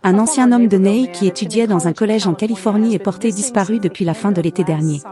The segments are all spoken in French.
Un ancien homme de Ney qui étudiait dans un collège en Californie est porté disparu depuis la fin de l'été dernier.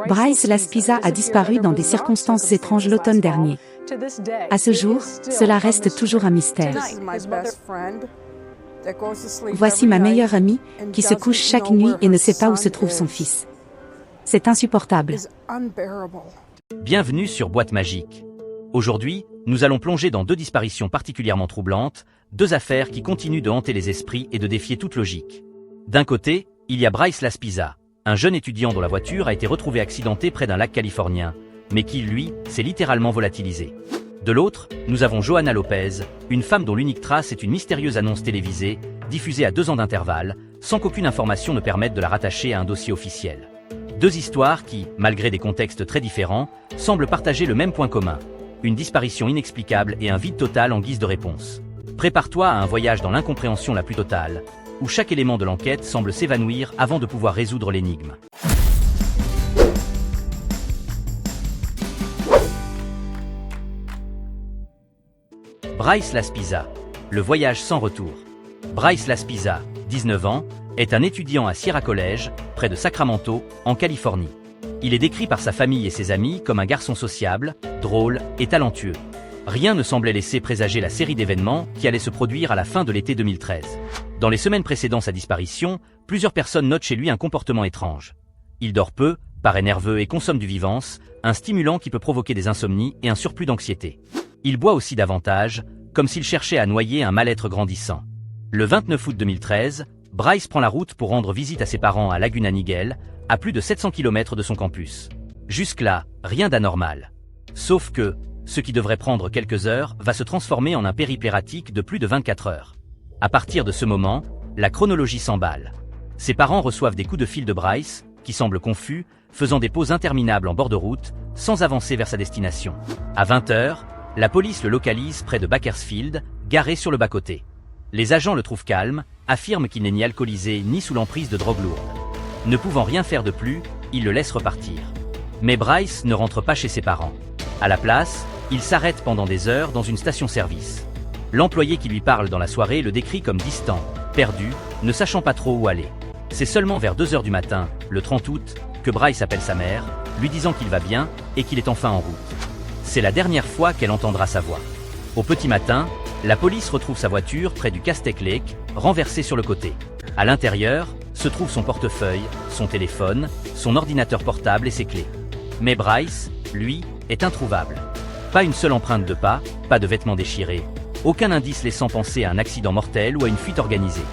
Bryce Laspisa a disparu dans des circonstances étranges l'automne dernier. À ce jour, cela reste toujours un mystère. Voici ma meilleure amie, qui se couche chaque nuit et ne sait pas où se trouve son fils. C'est insupportable. Bienvenue sur Boîte Magique. Aujourd'hui, nous allons plonger dans deux disparitions particulièrement troublantes, deux affaires qui continuent de hanter les esprits et de défier toute logique. D'un côté, il y a Bryce Laspisa, un jeune étudiant dont la voiture a été retrouvée accidentée près d'un lac californien, mais qui, lui, s'est littéralement volatilisé. De l'autre, nous avons Johanna Lopez, une femme dont l'unique trace est une mystérieuse annonce télévisée, diffusée à 2 ans d'intervalle, sans qu'aucune information ne permette de la rattacher à un dossier officiel. Deux histoires qui, malgré des contextes très différents, semblent partager le même point commun, une disparition inexplicable et un vide total en guise de réponse. Prépare-toi à un voyage dans l'incompréhension la plus totale, où chaque élément de l'enquête semble s'évanouir avant de pouvoir résoudre l'énigme. Bryce Laspisa, le voyage sans retour. Bryce Laspisa, 19 ans, est un étudiant à Sierra College, près de Sacramento, en Californie. Il est décrit par sa famille et ses amis comme un garçon sociable, drôle et talentueux. Rien ne semblait laisser présager la série d'événements qui allait se produire à la fin de l'été 2013. Dans les semaines précédant sa disparition, plusieurs personnes notent chez lui un comportement étrange. Il dort peu, paraît nerveux et consomme du Vivance, un stimulant qui peut provoquer des insomnies et un surplus d'anxiété. Il boit aussi davantage, comme s'il cherchait à noyer un mal-être grandissant. Le 29 août 2013, Bryce prend la route pour rendre visite à ses parents à Laguna Niguel, à plus de 700 km de son campus. Jusque-là, rien d'anormal. Sauf que, ce qui devrait prendre quelques heures va se transformer en un périple erratique de plus de 24 heures. À partir de ce moment, la chronologie s'emballe. Ses parents reçoivent des coups de fil de Bryce, qui semble confus, faisant des pauses interminables en bord de route, sans avancer vers sa destination. À 20 heures, la police le localise près de Bakersfield, garé sur le bas-côté. Les agents le trouvent calme, affirment qu'il n'est ni alcoolisé ni sous l'emprise de drogue lourde. Ne pouvant rien faire de plus, ils le laissent repartir. Mais Bryce ne rentre pas chez ses parents. À la place, il s'arrête pendant des heures dans une station-service. L'employé qui lui parle dans la soirée le décrit comme distant, perdu, ne sachant pas trop où aller. C'est seulement vers 2 heures du matin, le 30 août, que Bryce appelle sa mère, lui disant qu'il va bien et qu'il est enfin en route. C'est la dernière fois qu'elle entendra sa voix. Au petit matin, la police retrouve sa voiture près du Castaic Lake, renversée sur le côté. À l'intérieur, se trouve son portefeuille, son téléphone, son ordinateur portable et ses clés. Mais Bryce, lui, est introuvable. Pas une seule empreinte de pas, pas de vêtements déchirés, aucun indice laissant penser à un accident mortel ou à une fuite organisée.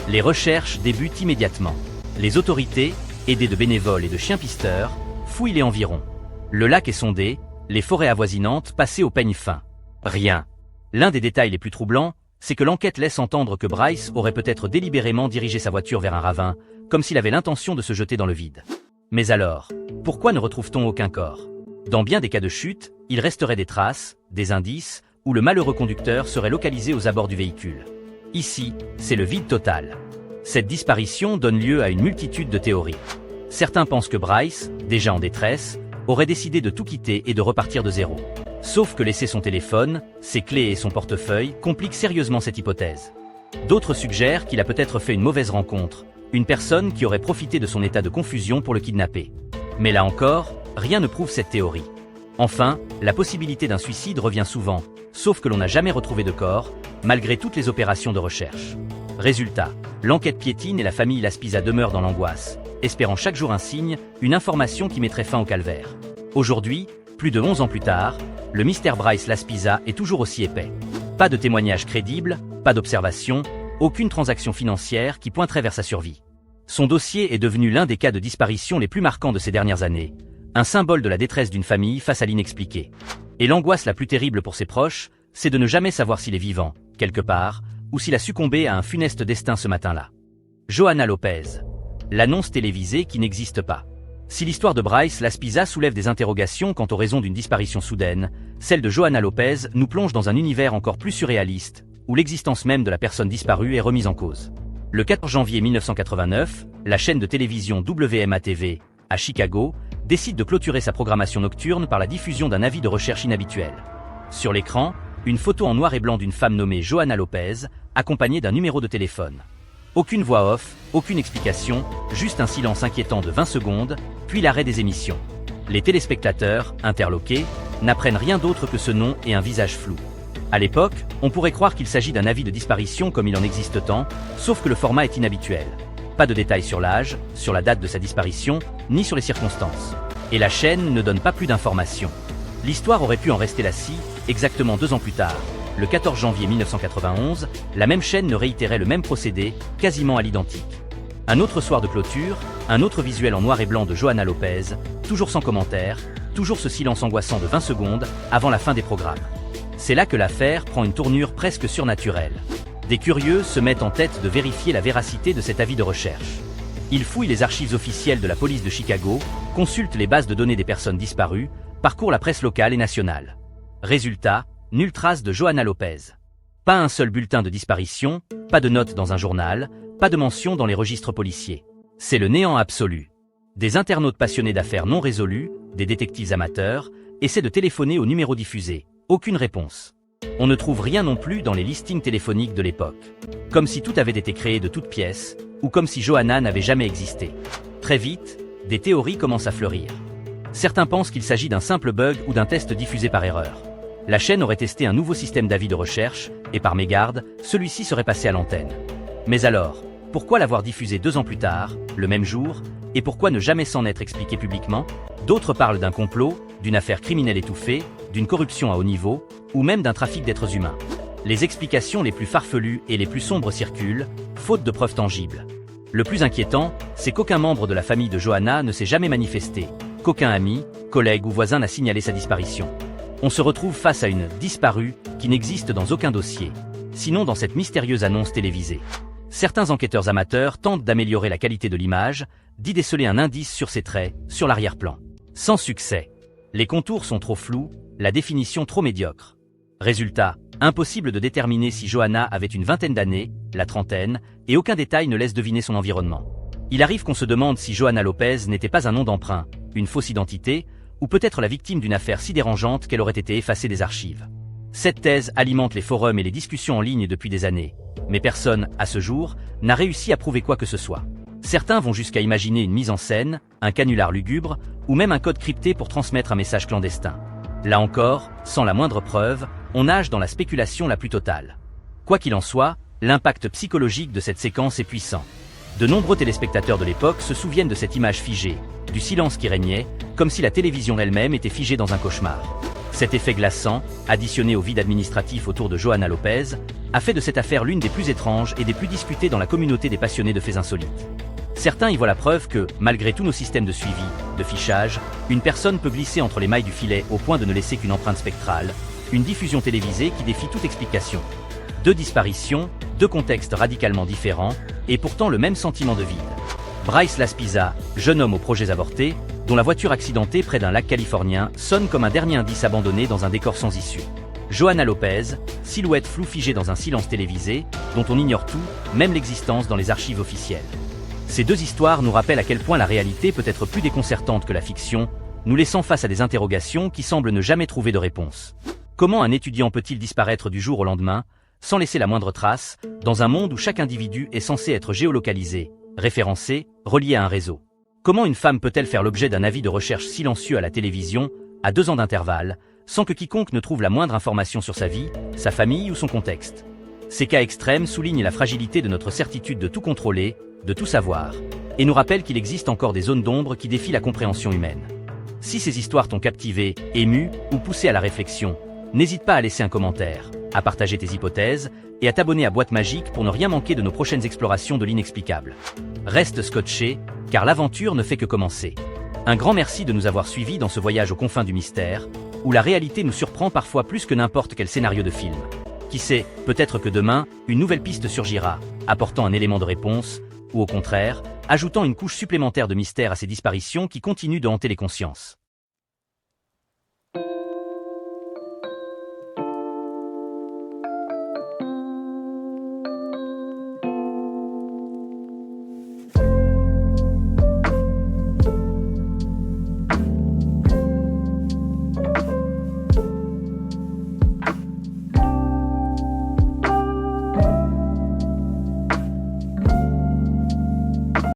Les recherches débutent immédiatement. Les autorités, aidées de bénévoles et de chiens pisteurs, fouillent les environs. Le lac est sondé, les forêts avoisinantes passées au peigne fin. Rien. L'un des détails les plus troublants, c'est que l'enquête laisse entendre que Bryce aurait peut-être délibérément dirigé sa voiture vers un ravin, comme s'il avait l'intention de se jeter dans le vide. Mais alors, pourquoi ne retrouve-t-on aucun corps? Dans bien des cas de chute, il resterait des traces, des indices, où le malheureux conducteur serait localisé aux abords du véhicule. Ici, c'est le vide total. Cette disparition donne lieu à une multitude de théories. Certains pensent que Bryce, déjà en détresse, aurait décidé de tout quitter et de repartir de zéro. Sauf que laisser son téléphone, ses clés et son portefeuille compliquent sérieusement cette hypothèse. D'autres suggèrent qu'il a peut-être fait une mauvaise rencontre, une personne qui aurait profité de son état de confusion pour le kidnapper. Mais là encore, rien ne prouve cette théorie. Enfin, la possibilité d'un suicide revient souvent, sauf que l'on n'a jamais retrouvé de corps, malgré toutes les opérations de recherche. Résultat, l'enquête piétine et la famille Laspisa demeure dans l'angoisse, espérant chaque jour un signe, une information qui mettrait fin au calvaire. Aujourd'hui, plus de 11 ans plus tard, le mystère Bryce Laspisa est toujours aussi épais. Pas de témoignages crédibles, pas d'observations, aucune transaction financière qui pointerait vers sa survie. Son dossier est devenu l'un des cas de disparition les plus marquants de ces dernières années, un symbole de la détresse d'une famille face à l'inexpliqué. Et l'angoisse la plus terrible pour ses proches, c'est de ne jamais savoir s'il est vivant, quelque part, ou s'il a succombé à un funeste destin ce matin-là. Johanna Lopez. L'annonce télévisée qui n'existe pas. Si l'histoire de Bryce Laspisa soulève des interrogations quant aux raisons d'une disparition soudaine, celle de Johanna Lopez nous plonge dans un univers encore plus surréaliste, où l'existence même de la personne disparue est remise en cause. Le 14 janvier 1989, la chaîne de télévision WMA-TV, à Chicago, décide de clôturer sa programmation nocturne par la diffusion d'un avis de recherche inhabituel. Sur l'écran, une photo en noir et blanc d'une femme nommée Johanna Lopez, accompagnée d'un numéro de téléphone. Aucune voix off, aucune explication, juste un silence inquiétant de 20 secondes, puis l'arrêt des émissions. Les téléspectateurs, interloqués, n'apprennent rien d'autre que ce nom et un visage flou. À l'époque, on pourrait croire qu'il s'agit d'un avis de disparition comme il en existe tant, sauf que le format est inhabituel. Pas de détails sur l'âge, sur la date de sa disparition, ni sur les circonstances. Et la chaîne ne donne pas plus d'informations. L'histoire aurait pu en rester là si, exactement 2 ans plus tard, le 14 janvier 1991, la même chaîne ne réitérait le même procédé, quasiment à l'identique. Un autre soir de clôture, un autre visuel en noir et blanc de Johanna Lopez, toujours sans commentaire, toujours ce silence angoissant de 20 secondes avant la fin des programmes. C'est là que l'affaire prend une tournure presque surnaturelle. Des curieux se mettent en tête de vérifier la véracité de cet avis de recherche. Ils fouillent les archives officielles de la police de Chicago, consultent les bases de données des personnes disparues, parcourent la presse locale et nationale. Résultat, nulle trace de Johanna Lopez. Pas un seul bulletin de disparition, pas de note dans un journal, pas de mention dans les registres policiers. C'est le néant absolu. Des internautes passionnés d'affaires non résolues, des détectives amateurs, essaient de téléphoner au numéro diffusé. Aucune réponse. On ne trouve rien non plus dans les listings téléphoniques de l'époque. Comme si tout avait été créé de toutes pièces, ou comme si Johanna n'avait jamais existé. Très vite, des théories commencent à fleurir. Certains pensent qu'il s'agit d'un simple bug ou d'un test diffusé par erreur. La chaîne aurait testé un nouveau système d'avis de recherche, et par mégarde, celui-ci serait passé à l'antenne. Mais alors, pourquoi l'avoir diffusé 2 ans plus tard, le même jour, et pourquoi ne jamais s'en être expliqué publiquement? D'autres parlent d'un complot, d'une affaire criminelle étouffée, d'une corruption à haut niveau, ou même d'un trafic d'êtres humains. Les explications les plus farfelues et les plus sombres circulent, faute de preuves tangibles. Le plus inquiétant, c'est qu'aucun membre de la famille de Johanna ne s'est jamais manifesté, qu'aucun ami, collègue ou voisin n'a signalé sa disparition. On se retrouve face à une disparue qui n'existe dans aucun dossier, sinon dans cette mystérieuse annonce télévisée. Certains enquêteurs amateurs tentent d'améliorer la qualité de l'image, d'y déceler un indice sur ses traits, sur l'arrière-plan. Sans succès. Les contours sont trop flous, la définition trop médiocre. Résultat, impossible de déterminer si Johanna avait une vingtaine d'années, la trentaine, et aucun détail ne laisse deviner son environnement. Il arrive qu'on se demande si Johanna Lopez n'était pas un nom d'emprunt, une fausse identité, ou peut-être la victime d'une affaire si dérangeante qu'elle aurait été effacée des archives. Cette thèse alimente les forums et les discussions en ligne depuis des années, mais personne, à ce jour, n'a réussi à prouver quoi que ce soit. Certains vont jusqu'à imaginer une mise en scène, un canular lugubre, ou même un code crypté pour transmettre un message clandestin. Là encore, sans la moindre preuve, on nage dans la spéculation la plus totale. Quoi qu'il en soit, l'impact psychologique de cette séquence est puissant. De nombreux téléspectateurs de l'époque se souviennent de cette image figée, du silence qui régnait, comme si la télévision elle-même était figée dans un cauchemar. Cet effet glaçant, additionné au vide administratif autour de Johanna Lopez, a fait de cette affaire l'une des plus étranges et des plus discutées dans la communauté des passionnés de faits insolites. Certains y voient la preuve que, malgré tous nos systèmes de suivi, de fichage, une personne peut glisser entre les mailles du filet au point de ne laisser qu'une empreinte spectrale, une diffusion télévisée qui défie toute explication. 2 disparitions, 2 contextes radicalement différents, et pourtant le même sentiment de vide. Bryce Laspiza, jeune homme aux projets avortés, dont la voiture accidentée près d'un lac californien sonne comme un dernier indice abandonné dans un décor sans issue. Johanna Lopez, silhouette floue figée dans un silence télévisé, dont on ignore tout, même l'existence dans les archives officielles. Ces 2 histoires nous rappellent à quel point la réalité peut être plus déconcertante que la fiction, nous laissant face à des interrogations qui semblent ne jamais trouver de réponse. Comment un étudiant peut-il disparaître du jour au lendemain, sans laisser la moindre trace, dans un monde où chaque individu est censé être géolocalisé, référencé, relié à un réseau? Comment une femme peut-elle faire l'objet d'un avis de recherche silencieux à la télévision, à 2 ans d'intervalle, sans que quiconque ne trouve la moindre information sur sa vie, sa famille ou son contexte? Ces cas extrêmes soulignent la fragilité de notre certitude de tout contrôler, de tout savoir, et nous rappellent qu'il existe encore des zones d'ombre qui défient la compréhension humaine. Si ces histoires t'ont captivé, ému ou poussé à la réflexion, n'hésite pas à laisser un commentaire, à partager tes hypothèses et à t'abonner à Boîte Magique pour ne rien manquer de nos prochaines explorations de l'inexplicable. Reste scotché, car l'aventure ne fait que commencer. Un grand merci de nous avoir suivis dans ce voyage aux confins du mystère, où la réalité nous surprend parfois plus que n'importe quel scénario de film. Qui sait, peut-être que demain, une nouvelle piste surgira, apportant un élément de réponse, ou au contraire, ajoutant une couche supplémentaire de mystère à ces disparitions qui continuent de hanter les consciences.